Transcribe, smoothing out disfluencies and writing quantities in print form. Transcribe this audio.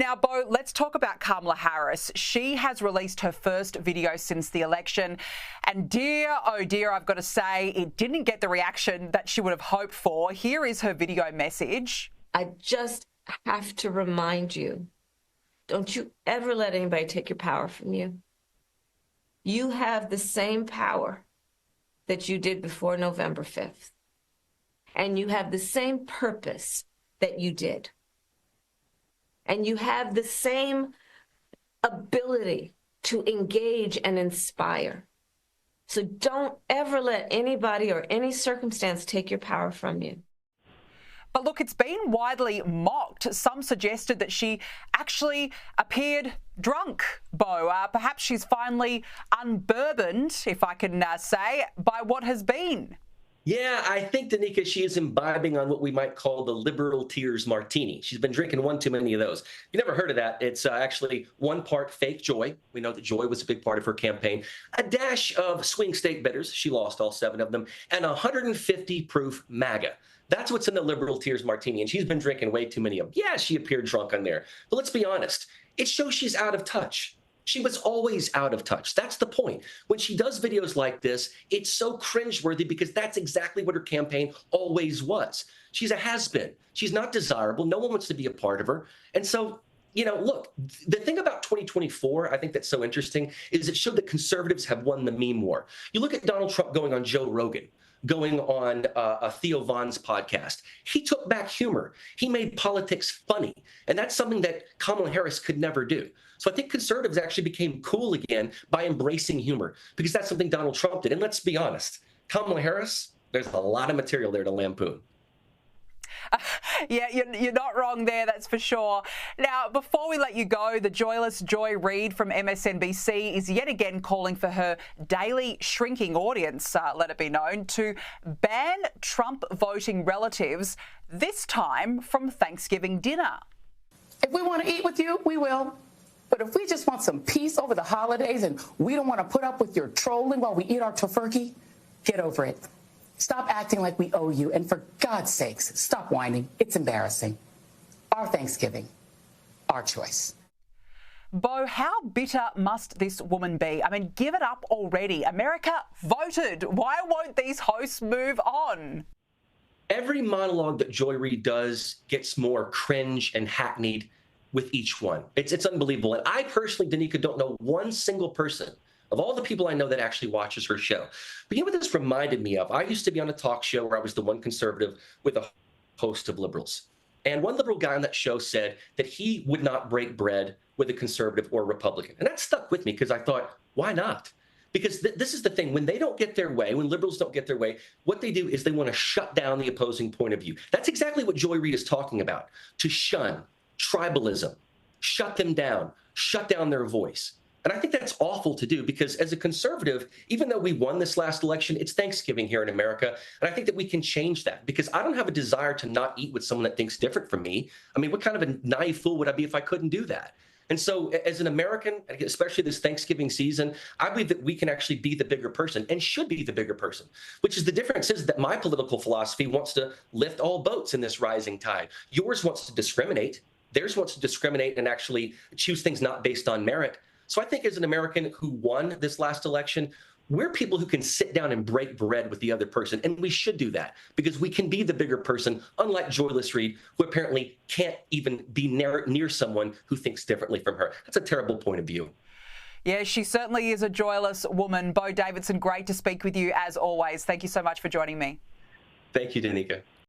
Now, Bo, let's talk about Kamala Harris. She has released her first video since the election. And dear, oh dear, I've got to say, it didn't get the reaction that she would have hoped for. Here is her video message. I just have to remind you, don't you ever let anybody take your power from you. You have the same power that you did before November 5th. And you have the same purpose that you did. And you have the same ability to engage and inspire. So don't ever let anybody or any circumstance take your power from you. But look, it's been widely mocked. Some suggested that she actually appeared drunk, Bo. Perhaps she's finally un-bourboned, if I can say, by what has been. Yeah, I think, Danica, she is imbibing on what we might call the liberal tears martini. She's been drinking one too many of those. You never heard of that. It's actually one part fake joy. We know that joy was a big part of her campaign. A dash of swing state bitters. She lost all 7 of them. And 150 proof MAGA. That's what's in the liberal tears martini. And she's been drinking way too many of them. Yeah, she appeared drunk on there. But let's be honest. It shows she's out of touch. She was always out of touch. That's the point. When she does videos like this, it's so cringeworthy because that's exactly what her campaign always was. She's a has-been. She's not desirable. No one wants to be a part of her. And so, you know, look, the thing about 2024, I think that's so interesting, is it showed that conservatives have won the meme war. You look at Donald Trump going on Joe Rogan, going on Theo Von's podcast. He took back humor. He made politics funny. And that's something that Kamala Harris could never do. So I think conservatives actually became cool again by embracing humor, because that's something Donald Trump did. And let's be honest, Kamala Harris, there's a lot of material there to lampoon. Yeah, you're not wrong there, that's for sure. Now, before we let you go, the joyless Joy Reid from MSNBC is yet again calling for her daily shrinking audience, let it be known, to ban Trump voting relatives, this time from Thanksgiving dinner. If we want to eat with you, we will. But if we just want some peace over the holidays and we don't want to put up with your trolling while we eat our tofurkey, get over it. Stop acting like we owe you, and for God's sakes, stop whining. It's embarrassing. Our Thanksgiving, our choice. Bo, how bitter must this woman be? I mean, give it up already. America voted. Why won't these hosts move on? Every monologue that Joy Reid does gets more cringe and hackneyed with each one. It's unbelievable. And I personally, Danica, don't know one single person of all the people I know that actually watches her show. But you know what this reminded me of? I used to be on a talk show where I was the one conservative with a host of liberals. And one liberal guy on that show said that he would not break bread with a conservative or a Republican. And that stuck with me because I thought, why not? Because this is the thing. When they don't get their way, when liberals don't get their way, what they do is they want to shut down the opposing point of view. That's exactly what Joy Reid is talking about, to shun tribalism, shut them down, shut down their voice. And I think that's awful to do because as a conservative, even though we won this last election, it's Thanksgiving here in America. And I think that we can change that because I don't have a desire to not eat with someone that thinks different from me. I mean, what kind of a naive fool would I be if I couldn't do that? And so as an American, especially this Thanksgiving season, I believe that we can actually be the bigger person and should be the bigger person, which is the difference is that my political philosophy wants to lift all boats in this rising tide. Yours wants to discriminate. Theirs wants to discriminate and actually choose things not based on merit. So I think as an American who won this last election, we're people who can sit down and break bread with the other person. And we should do that because we can be the bigger person, unlike Joyless Reid, who apparently can't even be near someone who thinks differently from her. That's a terrible point of view. Yeah, she certainly is a joyless woman. Bo Davidson, great to speak with you as always. Thank you so much for joining me. Thank you, Danica.